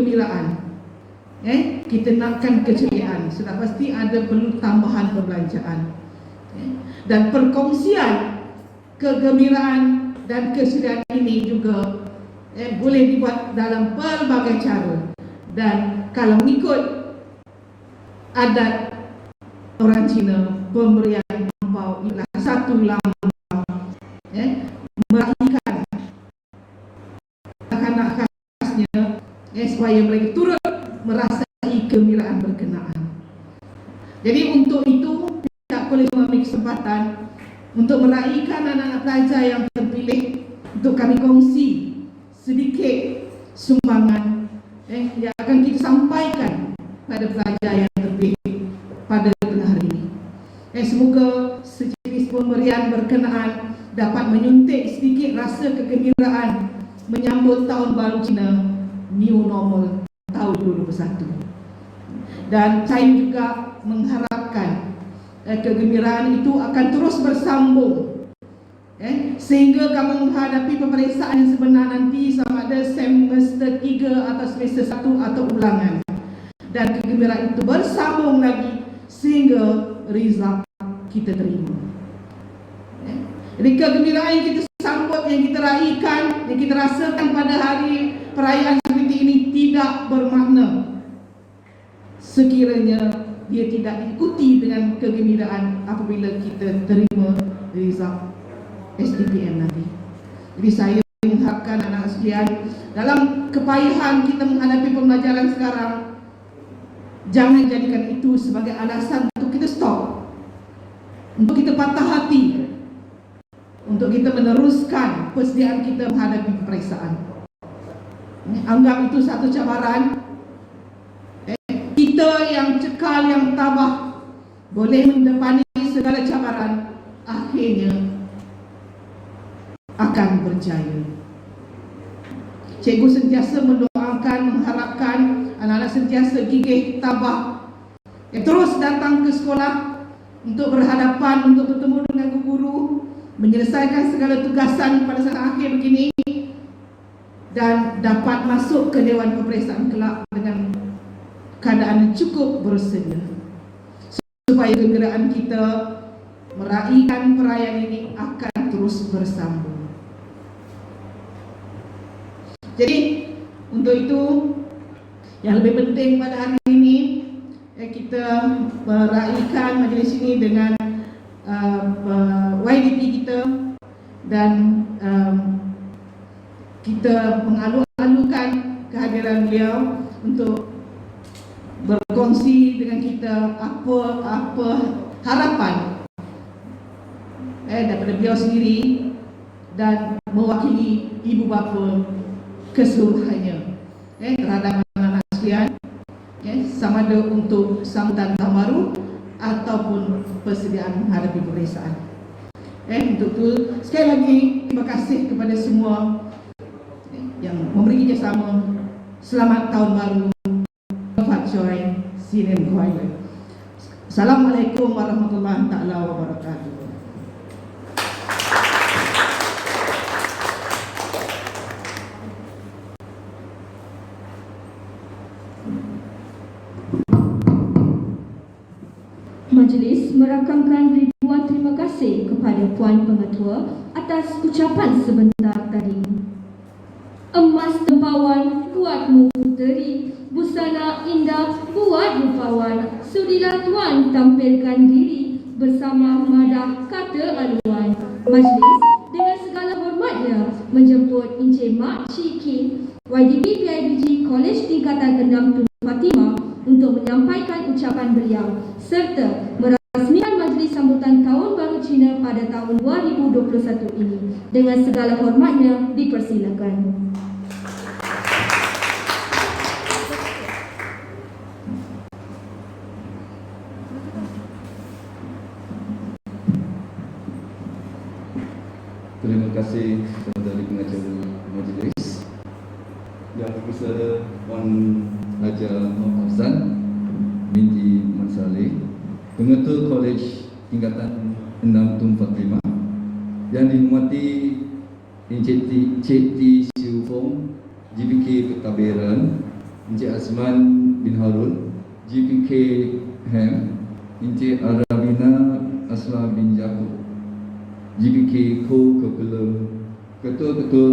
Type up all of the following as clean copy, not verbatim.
kegembiraan. Kita nakkan keceriaan, sudah pasti ada perlu tambahan perbelanjaan. Dan perkongsian kegembiraan dan keceriaan ini juga boleh dibuat dalam pelbagai cara. Dan kalau mengikut adat orang Cina, pemberian angpau ialah satu lambang meraihkan anak-anak khasnya supaya mereka turut merasai kegembiraan berkenaan. Jadi untuk itu pihak kolej mengambil kesempatan untuk meraihkan anak-anak pelajar yang terpilih untuk kami kongsi sedikit sumbangan yang akan kita sampaikan pada pelajar yang terpilih pada tengah hari ini. Semoga sejenis pemberian berkenaan dapat menyuntik sedikit rasa kegembiraan menyambut tahun baru Cina New Normal tahun 2021. Dan saya juga mengharapkan kegembiraan itu akan terus bersambung sehingga kamu menghadapi peperiksaan yang sebenar nanti sama ada semester 3 atau semester 1 atau ulangan. Dan kegembiraan itu bersambung lagi sehingga result kita terima. Jadi kegembiraan yang kita sambut, yang kita raikan, yang kita rasakan pada hari perayaan seperti ini tidak bermakna sekiranya dia tidak diikuti dengan kegembiraan apabila kita terima result STPM nanti. Jadi saya mengharapkan anak-anak sekalian, dalam kepayahan kita menghadapi pembelajaran sekarang, jangan jadikan itu sebagai alasan untuk kita stop, untuk kita patah hati, untuk kita meneruskan persediaan kita menghadapi peperiksaan. Anggap itu satu cabaran. Kita yang cekal, yang tabah, boleh mendepani segala cabaran, akhirnya akan berjaya. Cikgu sentiasa mendoakan, mengharapkan anak-anak sentiasa gigih, tabah, terus datang ke sekolah untuk berhadapan, untuk bertemu dengan guru, menyelesaikan segala tugasan pada saat akhir begini, dan dapat masuk ke Dewan Peperiksaan kelak dengan keadaan cukup bersedia, supaya kegembiraan kita meraihkan perayaan ini akan terus bersambung. Jadi untuk itu yang lebih penting pada hari ini, kita meraihkan majlis ini dengan YDP kita, dan kita mengalu-alukan kehadiran beliau untuk berkongsi dengan kita apa harapan daripada beliau sendiri dan mewakili ibu bapa keseluruhannya terhadap anak-anak sekalian, sama ada untuk sambutan tahun baru ataupun persediaan menghadapi peperiksaan. Untuk itu sekali lagi terima kasih kepada semua yang memberi kerjasama. Selamat tahun baru. Joy Sinin Kuala. Assalamualaikum warahmatullahi taala wabarakatuh. Majlis merakamkan ribuan terima kasih kepada Puan Pengetua atas ucapan sebentar tadi. Emas tempawan buatmu puteri, busana indah buat rupawan, sudilah tuan tampilkan diri bersama madah kata aluan. Majlis dengan segala hormatnya menjemput Encik Mak Cik Kin, YDP PIBG Kolej Tingkatan 6 Tun Fatimah untuk menyampaikan ucapan beliau serta merasmikan majlis sambutan Tahun Baru Cina pada tahun 2021 ini. Dengan segala hormatnya dipersilakan. Terima kasih Saudari Pengacara Majlis, Yang Bersama Puan Haja Muhammad Afzan binti Mansaleh, Pengetua Kolej Tingkatan 6 Tun Fatimah, yang dihormati Encik T. Siu Fong, GPK Petaberan, Encik Azman bin Harun, GPK Ham, Encik Arabina Asla bin Yaakob, GPK Co-Kepala, Ketua-Ketua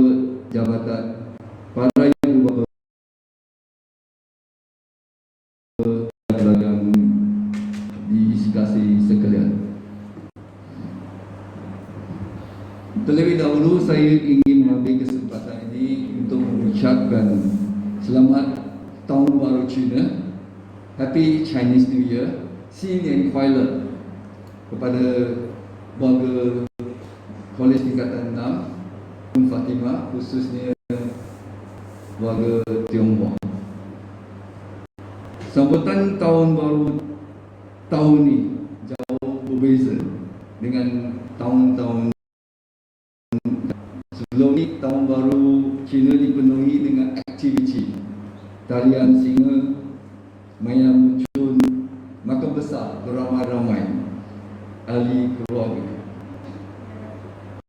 Jabatan, para ibu bapa yang dikasihi sekalian. Terlebih dahulu saya ingin mengambil kesempatan ini untuk mengucapkan selamat Tahun Baru Cina, Happy Chinese New Year, 新年快乐 kepada warga Kolej Tingkatan 6 Fatimah, khususnya warga Tionghoa. Sambutan Tahun Baru tahun ini jauh berbeza dengan tahun-tahun sebelum ini. Tahun Baru Cina dipenuhi dengan aktiviti tarian singa, mainan muncul, makan besar beramai-ramai ahli keluarga.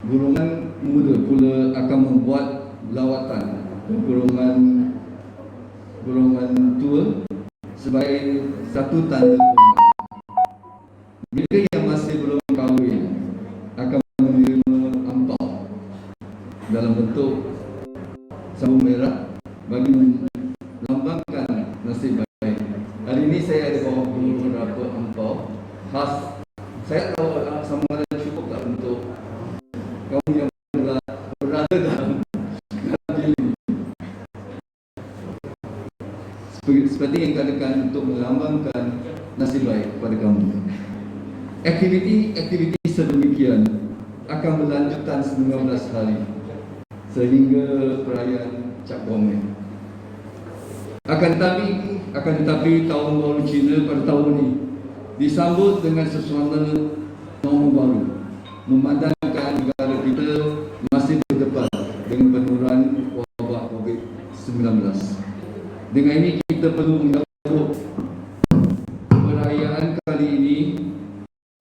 Golongan muda pula akan membuat lawatan ke golongan tua sebagai satu tanda hormat. Mereka yang masih belum kahwin akan menerima ampau dalam bentuk sabun merah bagi melambangkan nasib baik. Hari ini saya ada bawa beberapa ampau khas. Saya tahu sama ada cukup tak untuk kaum yang berada dalam bilik. Seperti yang katakan, untuk melambangkan nasib baik kepada kamu. Aktiviti sedemikian akan berlanjutkan 19 hari sehingga perayaan Cap Gomeh. Akan tetapi Tahun Baru Cina pada tahun ini disambut dengan suasana norma baru, memandangkan negara kita masih berdepan dengan penularan wabak COVID-19. Dengan ini kita perlu menyambut perayaan kali ini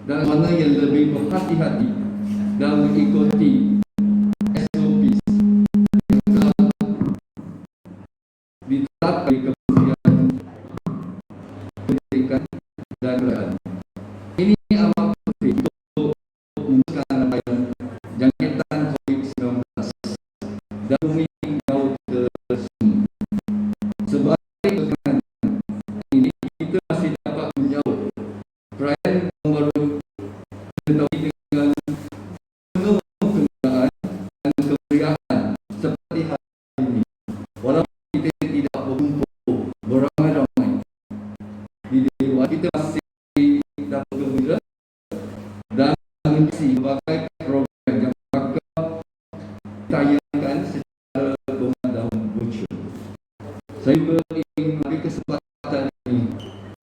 dalam mana yang lebih berhati-hati dan mengikuti SOP yang telah ditetapkan di Kementerian Pendidikan dan Kebudayaan. Ini amat penting untuk memutuskan rangkaian jangkitan COVID-19 dan menghindari tersebut. Sebagai kekangan ini, kita masih dapat menyambut perayaan Tahun Baru dengan penuh kegembiraan dan kemeriahan seperti hari ini. Walaupun kita tidak berkumpul beramai-ramai di dewan, kita masih dapat gembira dan mengisi berbagai program yang bakal ditayangkan secara bermadam virtual. Saya juga ingin mengambil kesempatan ini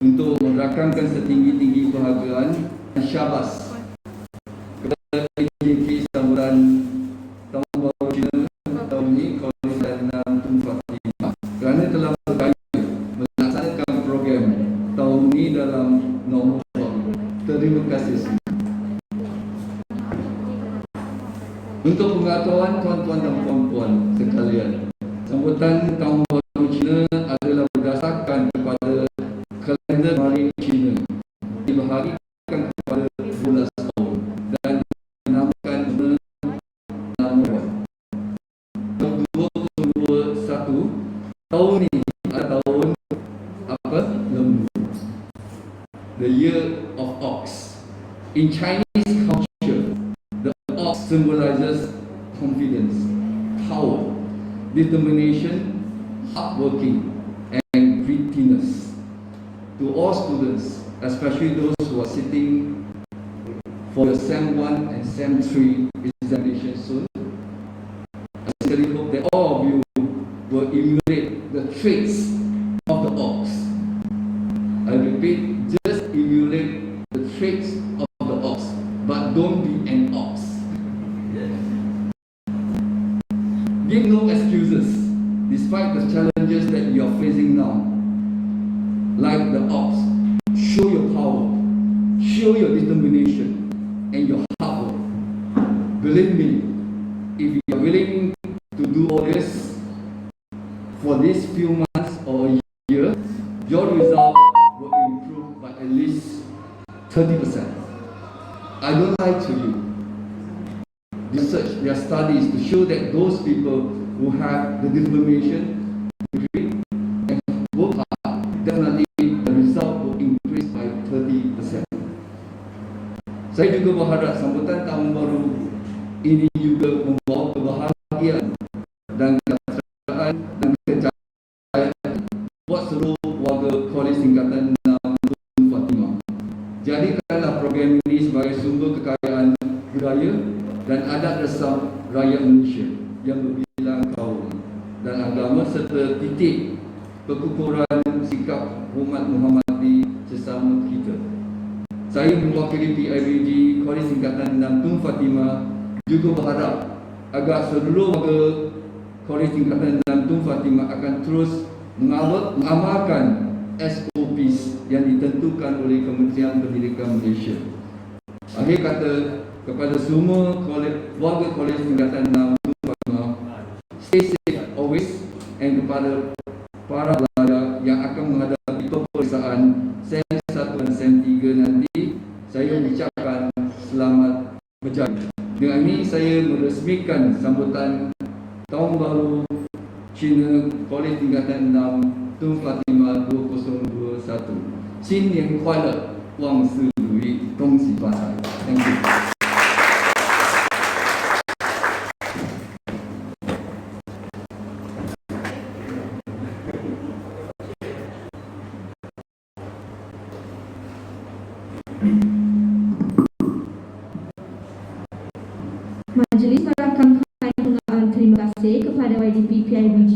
untuk merakamkan setinggi-tinggi penghargaan dan syabas kepada AJK sambutan Tahun Baru Cina tahun ini Kolej Tingkatan 6 Fatimah kerana telah berjaya melaksanakan program tahun ini dalam norma baru. Terima kasih semua. Untuk pengetahuan tuan-tuan dan puan-puan sekalian, sambutan Tahun Baru Cina adalah berdasarkan kepada kalender Marin Cina, dibahagikan kepada 12 tahun dan dinamakan nama 2021. Tahun ini adalah tahun apa? Lembu. The Year of Ox. In Chinese culture, the ox symbolizes confidence, power, determination, hardworking, and grittiness. To all students, especially those who are sitting for the SEM 1 and SEM 3 examination soon, I sincerely hope that all of you will emulate the traits of the ox. I repeat, just emulate the traits of the ox, but don't be an ox. Give no excuses despite the challenges that you are facing now. Like the ox, show your power, show your determination, and your hard work. Believe me, if you are willing to do all this for these few months or a your result will improve by at least 30%. I don't lie to you. Research, there are studies to show that those people who have the determination, degree, and work hard, definitely the result will increase by 30%. Saya juga berharap sambutan tahun baru ini juga membawa kebahagiaan dan kesejahteraan dan kejayaan buat seluruh warga Kolej Tingkatan 6 Tun Fatimah. Jadikanlah program ini sebagai sumber kekayaan budaya dan adat resam rakyat Malaysia yang berbilang kaum dan agama serta titik perkukuran sikap hormat menghormati sesama kita. Saya mewakili PIBG Kolej Tingkatan 6 Tun Fatimah juga berharap agar seluruh warga Kolej Tingkatan 6 Tun Fatimah akan terus mengamalkan SOPs yang ditentukan oleh Kementerian Pendidikan Malaysia. Akhir kata, kepada semua warga Kolej Tingkatan 6 Tun Fatimah, stay safe always, and kepada para pelajar yang akan menghadapi peperiksaan SEM 1 dan SEM 3 nanti, saya ucapkan selamat berjaya. Dengan ini saya meresmikan sambutan Tahun Baru Cina Kolej Tingkatan 6 Tun Fatimah 2021. 新年快乐，万事如意，恭喜发财。Thank you. Majlis merakamkan penghargaan terima kasih kepada YDP PIBG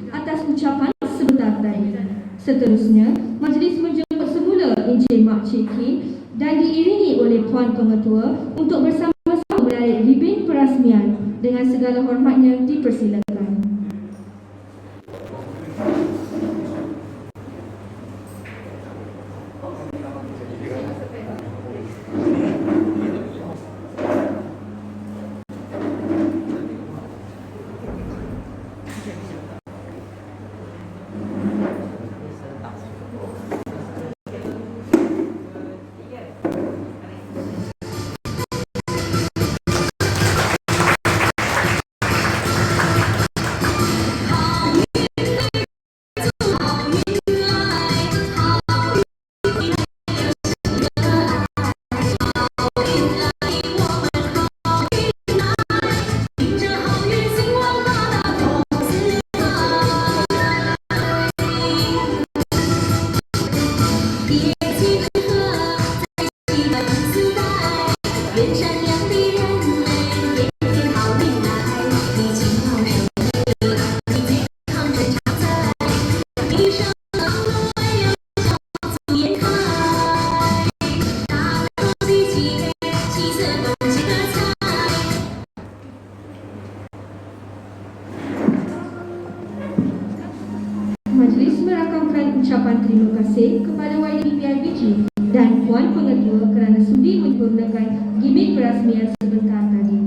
atas ucapan sebentar tadi. Seterusnya, majlis menjemput semula Encik Mak Cik Kin dan diiringi oleh Puan Pengetua untuk bersama-sama menarik ribin perasmian. Dengan segala hormatnya dipersilakan. Majlis merakamkan ucapan terima kasih kepada YDP PIBG dan Puan Pengetua kerana sudi menyempurnakan gimik perasmian sebentar tadi.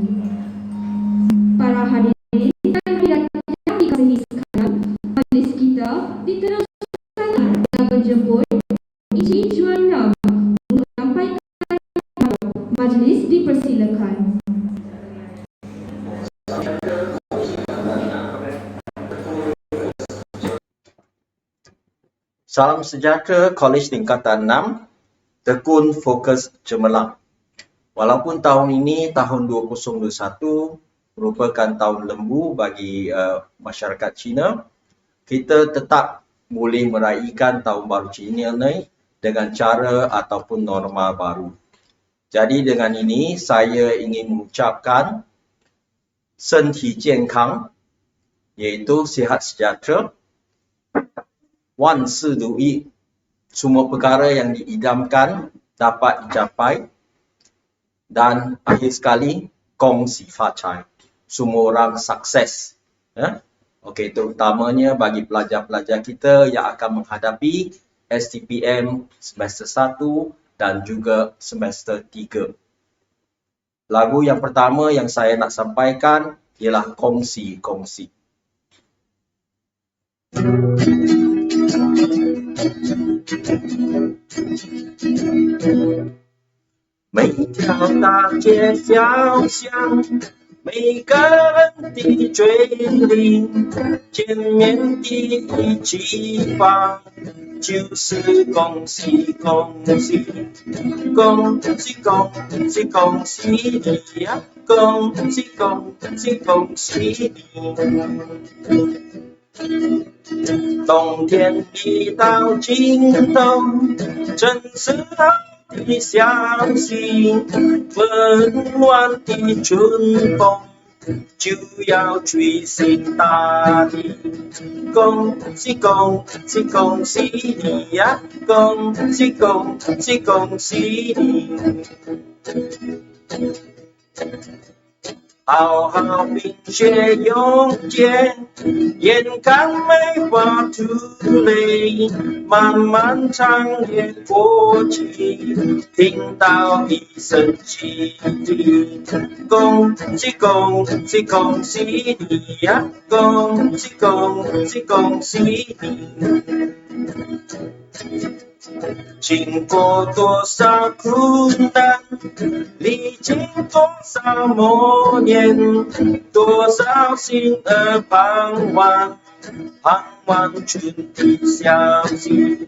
Para hadirin dan hadirat yang dikasihi sekalian, majlis kita diteruskan dengan menjemput Encik Juan Nam untuk menyampaikan majlis dipersilakan. Salam sejahtera Kolej Tingkatan 6, Tekun Fokus Cemerlang. Walaupun tahun ini, tahun 2021, merupakan tahun lembu bagi masyarakat Cina, kita tetap boleh meraihkan Tahun Baru Cina ni dengan cara ataupun norma baru. Jadi dengan ini, saya ingin mengucapkan Senti Jiankang, iaitu sihat sejahtera, Wan Si Du Yi, semua perkara yang diidamkan dapat dicapai, dan akhir sekali, Gong Si Fa Cai, semua orang sukses. Okey, terutamanya bagi pelajar-pelajar kita yang akan menghadapi STPM semester 1 dan juga semester 3. Lagu yang pertama yang saya nak sampaikan ialah Kongsi Kongsi. 每条大街小巷，每个人的嘴里，见面第一句话就是恭喜恭喜，恭喜恭喜恭喜你呀，恭喜恭喜恭喜你。冬天一到尽头，正是好的消息，温暖的春风就要吹醒大地。恭喜恭喜恭喜你呀，恭喜恭喜恭喜你。好好冰雪永结，眼看梅花吐泪，漫漫长夜过去，听到一声汽笛，恭喜恭喜恭喜你呀，恭喜恭喜恭喜你。经过多少苦难，历经多少磨练，多少心儿盼望，盼望春的消息。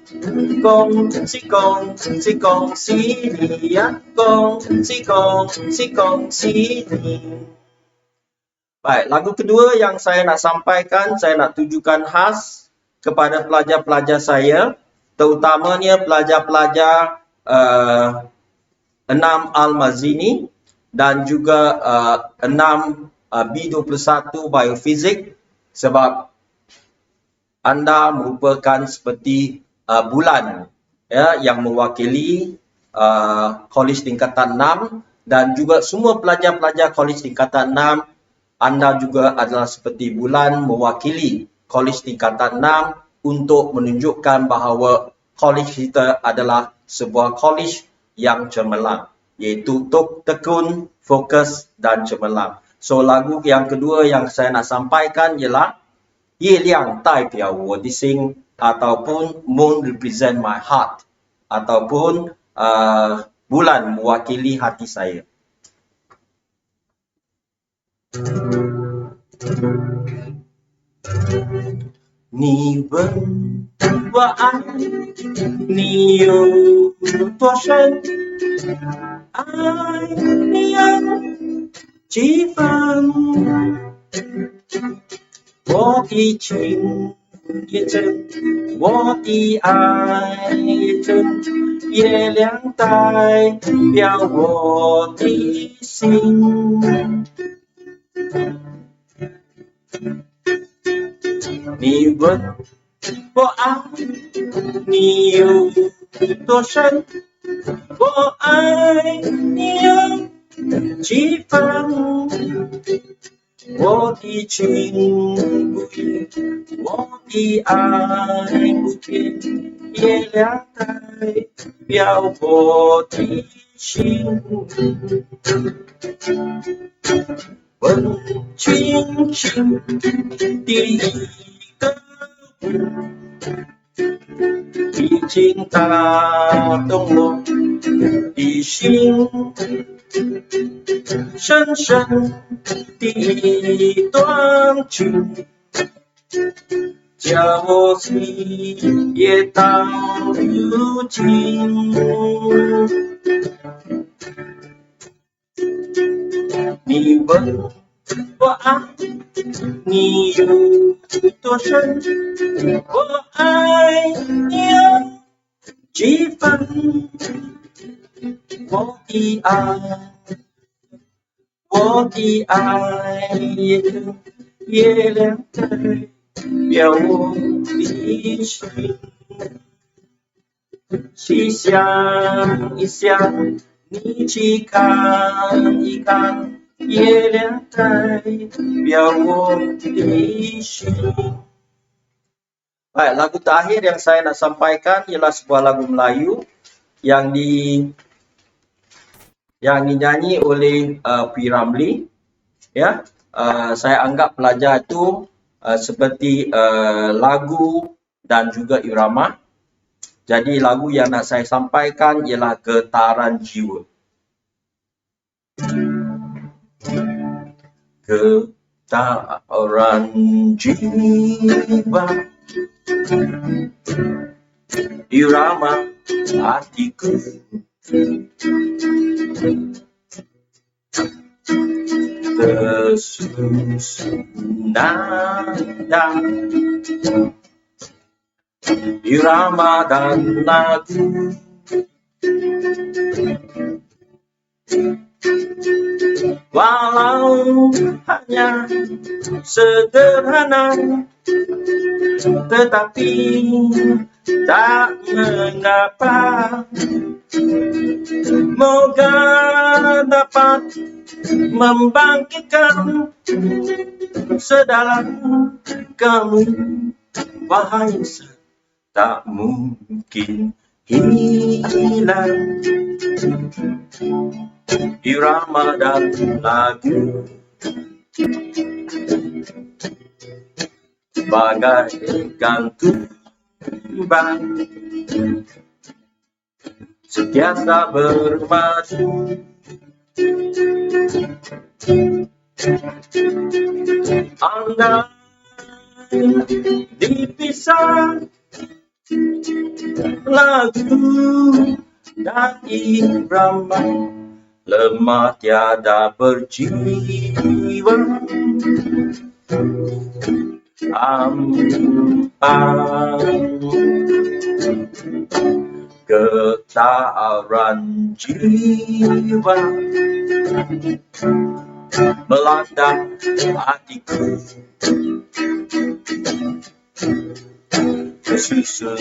恭喜恭喜恭喜你呀，恭喜恭喜恭喜你。Baik, lagu kedua yang saya nak sampaikan, saya nak tujukan khas kepada pelajar-pelajar saya, terutamanya pelajar-pelajar 6 Al-Mazini dan juga 6 B21 Biofizik, sebab anda merupakan seperti bulan ya, yang mewakili Kolej Tingkatan 6, dan juga semua pelajar-pelajar Kolej Tingkatan 6, anda juga adalah seperti bulan mewakili Kolej Tingkatan 6 untuk menunjukkan bahawa kolej kita adalah sebuah kolej yang cemerlang, iaitu tekun, fokus dan cemerlang. So lagu yang kedua yang saya nak sampaikan ialah Ye Liang Tai Piao Wo Di Sing, ataupun Moon Represent My Heart, ataupun bulan mewakili hati saya. 你问我爱你有多深，爱你有几分？我的情也真，我的爱也真，月亮代表我的心。你问我爱你有多深，我爱你有几分？我的情不移，我的爱不变，月亮代表我的心。问轻轻的一个已经打动我的心，深深的一段情，叫我心也到如今。你问我爱你有多深，我爱你有几分？我的爱，我的爱也跟月亮代表我的心。去想一想，你去看一看，月亮代表我的心。Baik, lagu terakhir yang saya nak sampaikan ialah sebuah lagu Melayu yang dinyanyi oleh P. Ramlee. Ya, saya anggap pelajar itu seperti lagu dan juga irama. Jadi lagu yang nak saya sampaikan ialah Getaran Jiwa. Getaran jiwa, irama hatiku, tersusun nada, irama dan lagu, walau hanya sederhana, tetapi tak mengapa. Moga dapat membangkitkan sedalam kamu, wahai insan, tak mungkin hilang irama dan lagu, bagaikan tumbang sentiasa bermadu. Andai dipisah lagu dan irama, lemah tiada berjiwa. Getaran jiwa melanda hatiku, tersusun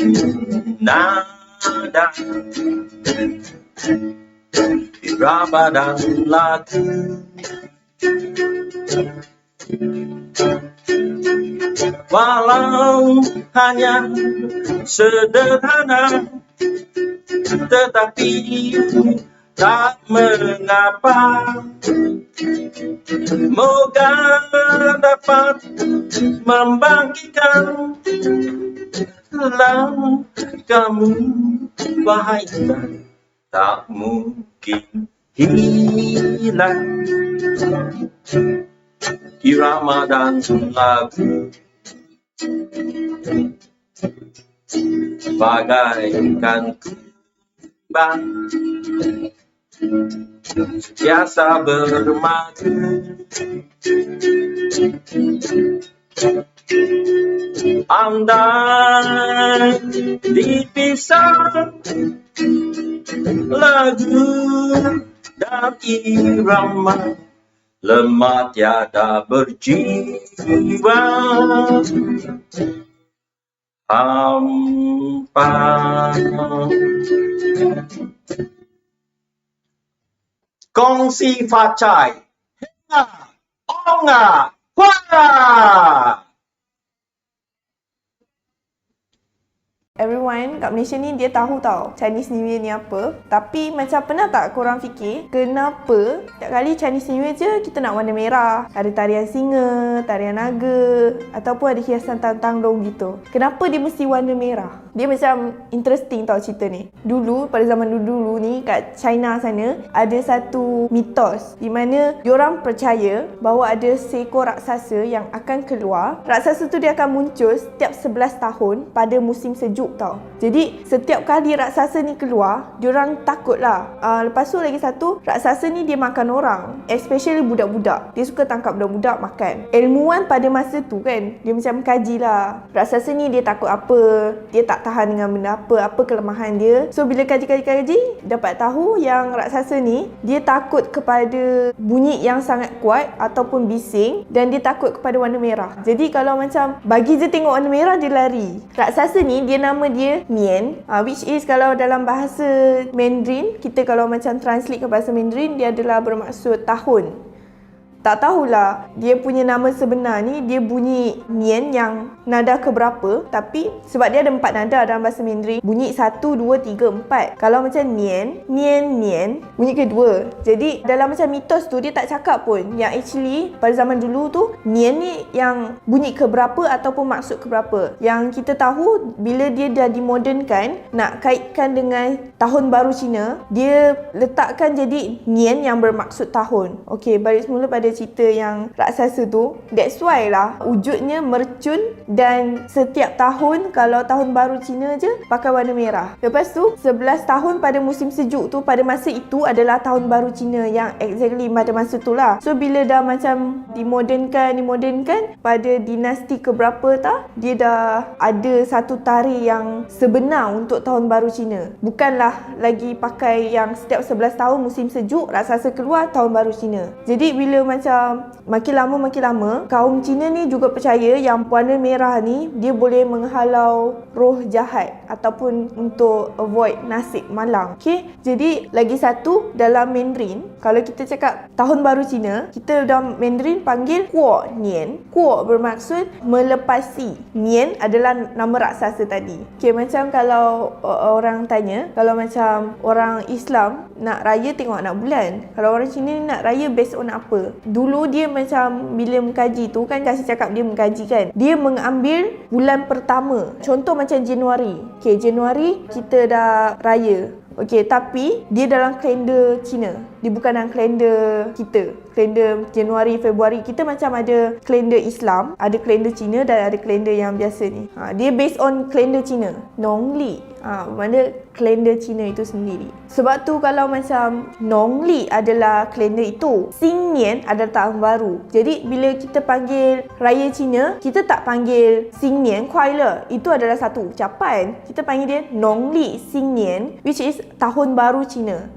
nada, irama dan lagu, walau hanya sederhana, tetapi tak mengapa. Moga dapat membangkitkan dalam kamu, wahai insan, tak mungkin hilang irama dan lagu, bagaikan kumbang sentiasa bermadu. Andai dipisah lagu dan irama, lemah tiada berjiwa. Hampa. Kongsi facai, henga, onga, hua. Everyone kat Malaysia ni dia tahu tau Chinese New Year ni apa. Tapi macam pernah tak korang fikir kenapa setiap kali Chinese New Year je kita nak warna merah? Ada tarian singa, tarian naga ataupun ada hiasan tandang gitu. Kenapa dia mesti warna merah? Dia macam interesting tau cerita ni. Dulu, pada zaman dulu ni kat China sana ada satu mitos di mana diorang percaya bahawa ada seekor raksasa yang akan keluar. Raksasa tu dia akan muncul setiap 11 tahun pada musim sejuk tau. Jadi setiap kali raksasa ni keluar, diorang takut lah. Lepas tu lagi satu, raksasa ni dia makan orang, especially budak-budak. Dia suka tangkap budak-budak makan. Ilmuwan pada masa tu kan, dia macam kaji lah raksasa ni dia takut apa, dia tak tahan dengan benda apa kelemahan dia. So bila kaji, dapat tahu yang raksasa ni dia takut kepada bunyi yang sangat kuat ataupun bising, dan dia takut kepada warna merah. Jadi kalau macam bagi je tengok warna merah, dia lari. Raksasa ni dia nama dia Mian, which is kalau dalam bahasa Mandarin, kita kalau macam translate ke bahasa Mandarin, dia adalah bermaksud tahun. tak tahulah dia punya nama sebenar ni dia bunyi Nian yang nada keberapa, tapi sebab dia ada 4 nada dalam bahasa Mandarin, bunyi 1, 2, 3, 4. Kalau macam Nian, Nian, Nian, bunyi kedua. Jadi dalam macam mitos tu dia tak cakap pun yang actually pada zaman dulu tu Nian ni yang bunyi keberapa ataupun maksud keberapa. Yang kita tahu bila dia dah dimodernkan, nak kaitkan dengan tahun baru Cina, dia letakkan jadi Nian yang bermaksud tahun. Okey, balik semula pada cerita yang raksasa tu. That's why lah wujudnya mercun dan setiap tahun kalau tahun baru Cina je pakai warna merah. Lepas tu 11 tahun pada musim sejuk tu pada masa itu adalah tahun baru Cina yang exactly pada masa tu lah. So bila dah macam dimodernkan pada dinasti keberapa tak, dia dah ada satu tarikh yang sebenar untuk tahun baru Cina. Bukanlah lagi pakai yang setiap 11 tahun musim sejuk raksasa keluar tahun baru Cina. Jadi bila macam makin lama kaum Cina ni juga percaya yang warna merah ni dia boleh menghalau roh jahat ataupun untuk avoid nasib malang. Okey, jadi lagi satu dalam Mandarin, kalau kita cakap tahun baru Cina, kita dalam Mandarin panggil Kuo Nian. Kuo bermaksud melepasi, Nian adalah nama raksasa tadi. Okey, macam kalau orang tanya, kalau macam orang Islam nak raya tengok anak bulan, kalau orang Cina ni nak raya based on apa? Dulu dia macam bila mengkaji tu kan, kasi cakap dia mengkaji kan, dia mengambil bulan pertama. Contoh macam Januari. Okey, Januari kita dah raya. Okey, tapi dia dalam kalender Cina. Dia bukan dalam kalender kita. Kalender Januari, Februari. Kita macam ada kalender Islam, ada kalender Cina dan ada kalender yang biasa ni. Dia based on kalender Cina. Nongli. Mana kalender Cina itu sendiri. Sebab tu kalau macam Nongli adalah kalender itu, Xingnian adalah tahun baru. Jadi bila kita panggil Raya Cina, kita tak panggil Xingnian Kuaile. Itu adalah satu ucapan. Kita panggil dia Nongli Xingnian, which is tahun baru Cina.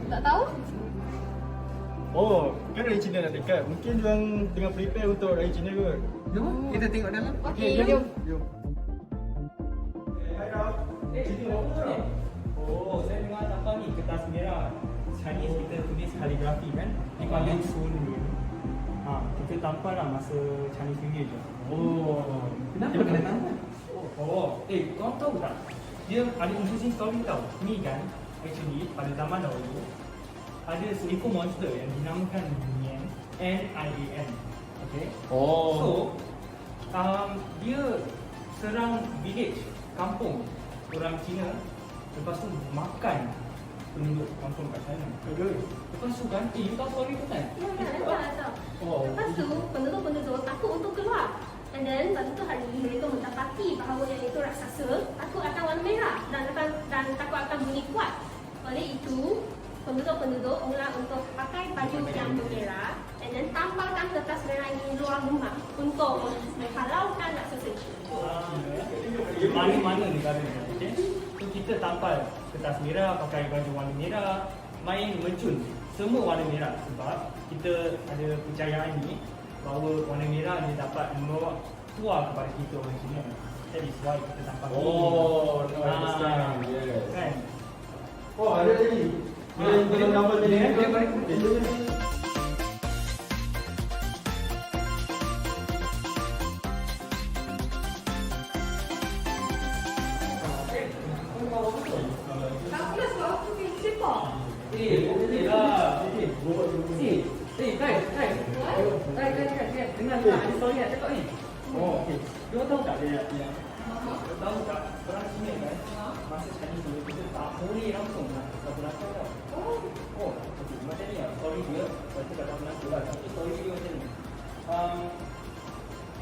Tak tahu? Oh, kan Raya Cina nak dekat. Mungkin diorang tengah prepare untuk Raya Cina kot. Jom, kita tengok dalam. Okey, jom. Oh, saya dengar tampal ni kertas merah. Chinese kita tulis kaligrafi kan. Dipanggil Sun. Kita tampal lah masa Chinese New Year je. Oh, kenapa kena tampal? Kau tahu tak? Dia ada interesting story tau. Ni kan, actually pada zaman dahulu ada seekor monster yang dinamakan Nian, N-I-A-N. Okay? So, dia serang village, kampung orang Cina. Lepas tu makan penduduk kampung kat sana. Lepas tu kan, you tahu story tu kan? Ya, tahu. Lepas tu, penduduk takut untuk keluar. And then, lepas tu hari ini mereka mendapati bahawa yang itu raksasa takut akan warna merah dan takut akan bunyi kuat. Oleh itu, penduduk-penduduk mula untuk pakai baju yang merah and then tampalkan kertas merah ini luar rumah untuk menghalaukan raksasa itu. Mana-mana negara ni, okay? So kita tampal kertas merah, pakai baju warna merah, main mercun, semua warna merah sebab kita ada percayaan ni bahawa warna merah dia dapat membawa tuah kepada kita orang Cina. That is why kita tampal ni. Oh, no, I understand. Yes. Kan? Oh, ada lagi. Belum gambar tadi kan? Okey lah. Guys. Dengar ada story nak cakap ni. Oh, okey. Dia tahu tak dia tahu tak orang Cina kan masa Chinese dulu kita tak boleh langsung nak satu lantai tau. Oh, okey. Macam ni lah story dia. Saya tak tahu lantai lah. Tapi story dia macam ni.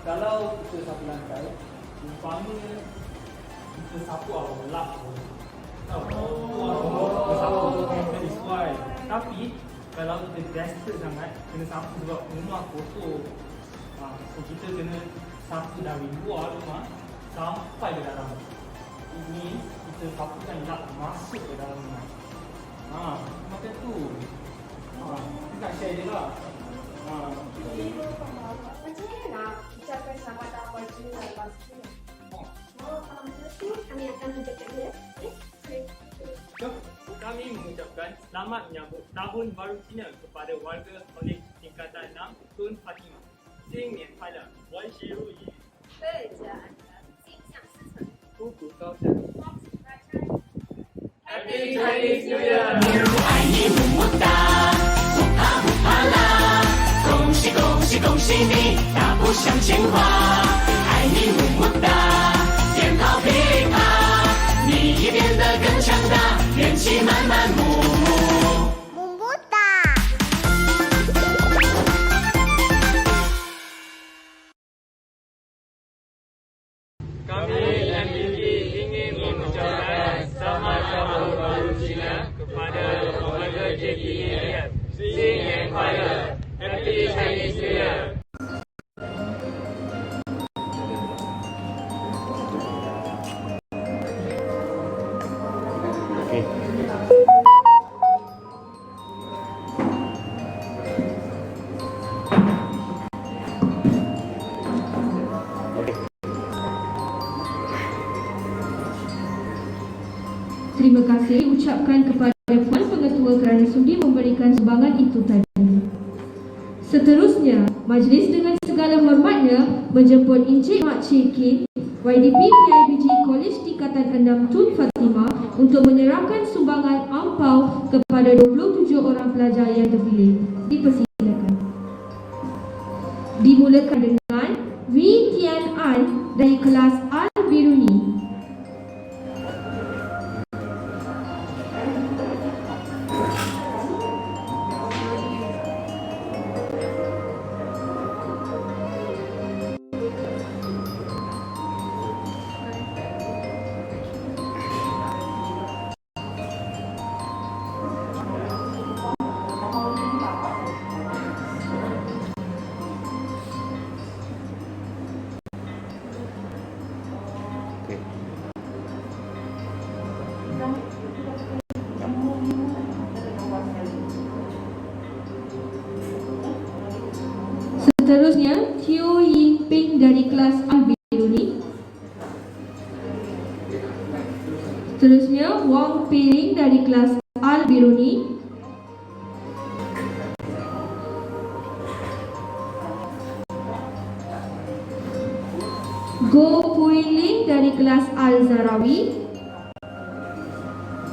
Kalau kita satu lantai, umpamanya kita sapu awal lap. Sapu. That is why. Tapi kalau kita desperate sangat, kena sapu sebab rumah kotor. So kita kena sapu dari luar rumah sampai ke dalam. ini kita pastikan lap masuk ke dalam mic. Macam tu. Kita nak share je lah. Macam mana nak ucapkan selamat datang pagi lepas tu? Lepas tu kami akan tunjukkan dia. Jom, kami mengucapkan selamat menyambut Tahun Baru Cina kepada warga Kolej Tingkatan 6 Tun Fatimah. 新年快乐，万事如意，大家安康，心想事成，步步高升。恭喜发财。 Happy Chinese New Year！ 爱你么么哒，不怕不怕啦，恭喜恭喜恭喜你，大步向前滑。爱你么么哒，鞭炮噼里啪，你也变得更强大，元气满满么么么么哒。 Kami MPP ingin mengucapkan selamat tahun baru Cina kepada warga JPAF. 新年快乐 Happy Chinese New Year! Terima kasih ucapkan kepada Puan Pengetua kerana sudi memberikan sumbangan itu tadi. Seterusnya, majlis dengan segala hormatnya menjemput Encik Mak Cik Kin, YDP PIBG Kolej Tingkatan 6 Tun Fatimah untuk menyerahkan sumbangan ampau kepada 27 orang pelajar yang terpilih. Dipersilakan. Dimulakan dengan Wee Tian An dari kelas Al-Biruni. Seterusnya, Teo Ying Ping dari kelas Al-Biruni. Seterusnya, Wang Piring dari kelas Al-Biruni. Go Huiling dari kelas Al-Zarawi.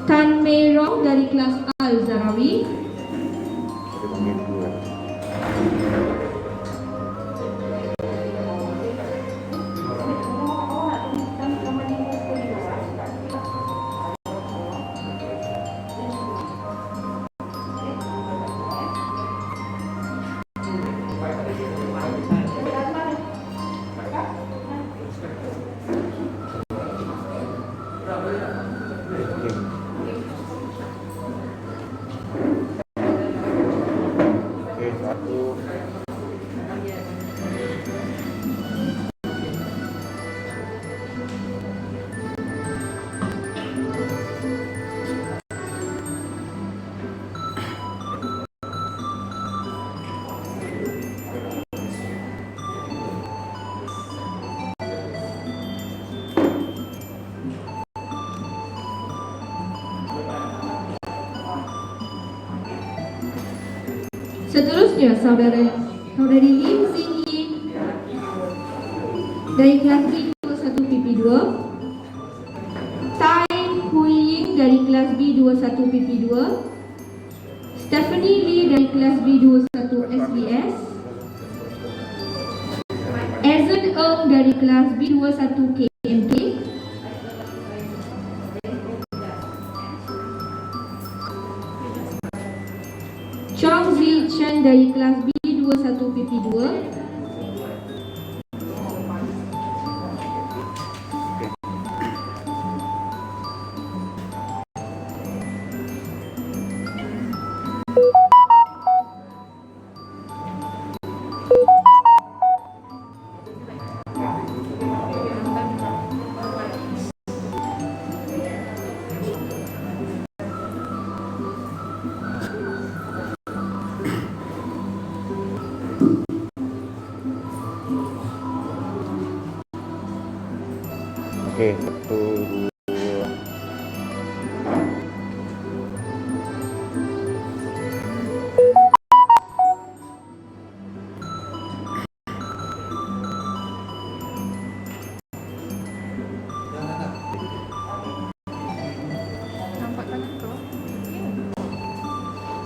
Tan Mei Rong dari kelas Al-Zarawi. Seterusnya, saudari Lim Xin Yi dari kelas B21 PP2, Tai Hui Ying dari kelas B21 PP2, Stephanie Lee dari kelas B21 SBS, Ezen Ng dari kelas B21 KMK, Chong Zi Chen dari kelas B21 PP2, Okey, 1, 2.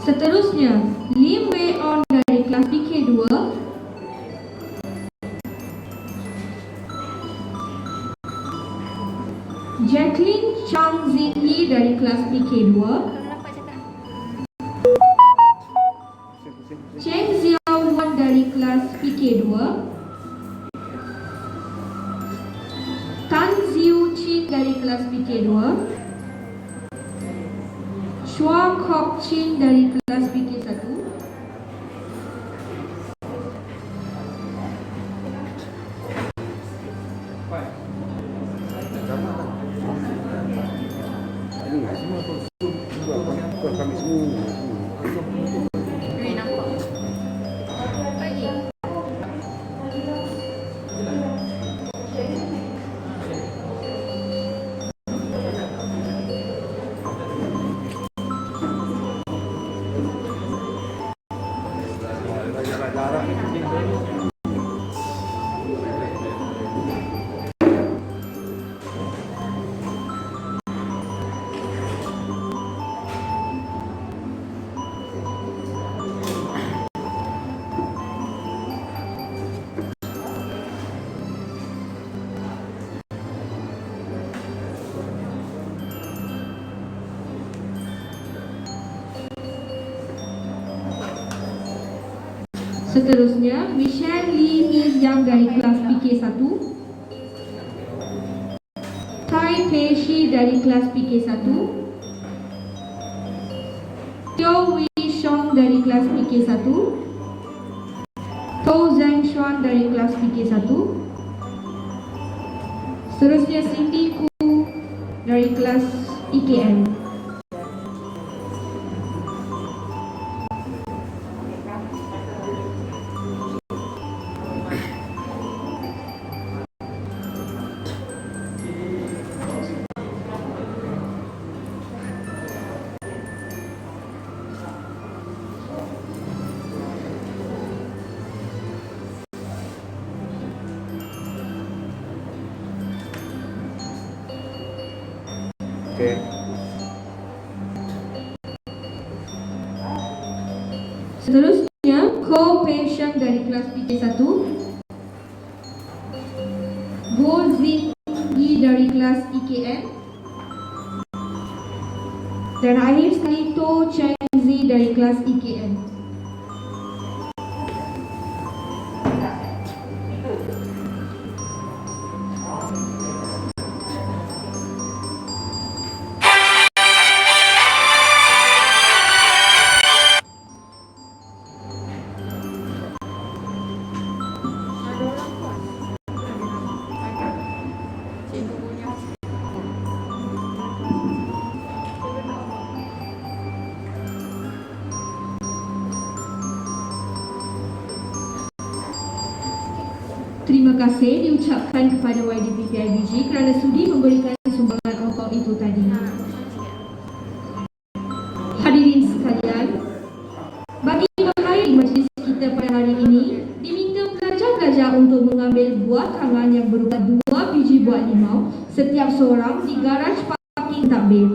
Seterusnya, Lim Wei On dari kelas PK2, Jacqueline Chang Zingyi dari kelas PK2, Cheng Xiao Wan dari kelas PK2, Tan Ziu Chin dari kelas PK2, Chua Kok Chin dari kelas PK1, seterusnya Michelle Lee Min Yang dari kelas PK1, Tai Pei Shi dari kelas PK1, Teo Wei Shong dari kelas PK1, To Zhang Xuan dari kelas PK1, seterusnya Cindy Ku dari kelas IKN. Okey. Seterusnya Ko Pei Sheng dari kelas PK1, Go Zin Yi dari kelas IKN, dan akhir sekali To Cheng Zi dari kelas IKN. Terima kasih diucapkan kepada YDP PIBG kerana sudi memberikan sumbangan ongkos itu tadi. Hadirin sekalian, bagi mengakhiri majlis kita pada hari ini, diminta pelajar-pelajar untuk mengambil buah tangan yang berupa 2 biji buah limau setiap seorang di garaj parking takbir.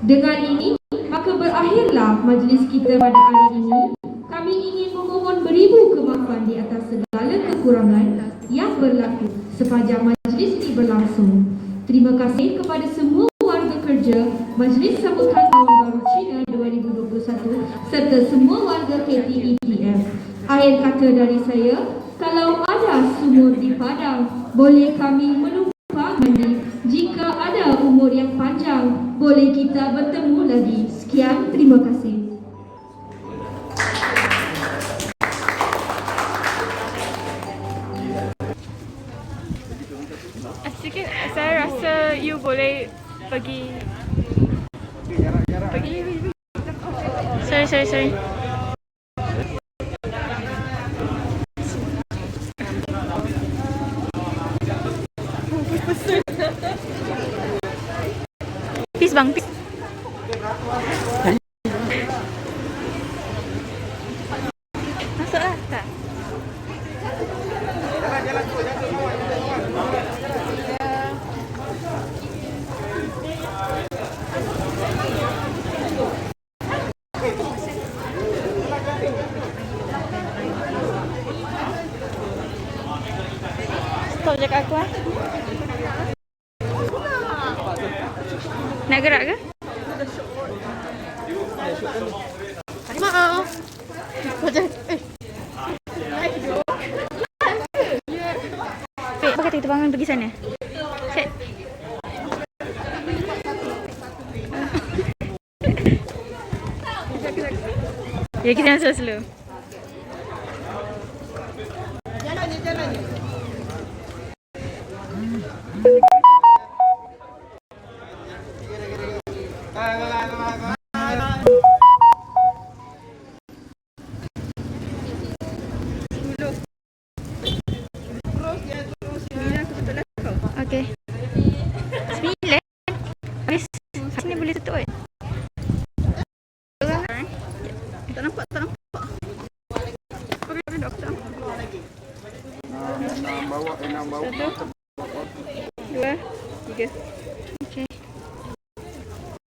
Dengan ini, maka berakhirlah majlis kita pada hari ini. Kami ingin memohon beribu kemaafan di atas segala kekurangan yang berlaku sepanjang majlis ini berlangsung. Terima kasih kepada semua warga kerja Majlis Sambutan Tahun Baru Cina 2021 serta semua warga KTETF. Akhir kata dari saya, kalau ada sumur di padang, boleh kami menumpang mandi. Jika ada umur yang panjang, boleh kita bertemu lagi. Sekian, terima kasih. Sikit, saya rasa you boleh pergi. Sorry. Pesen. bang. Masuklah. Tak. Stop cakap aku Nak gerak ke? Maaf. Apa kata kita bangun pergi sana? Cik. Ya kita yang slow-slow. Okey. 9. Habis. Sini boleh tutup kan? Tak nampak. Okey, doktor. Enam bawa. 1, 2, 3.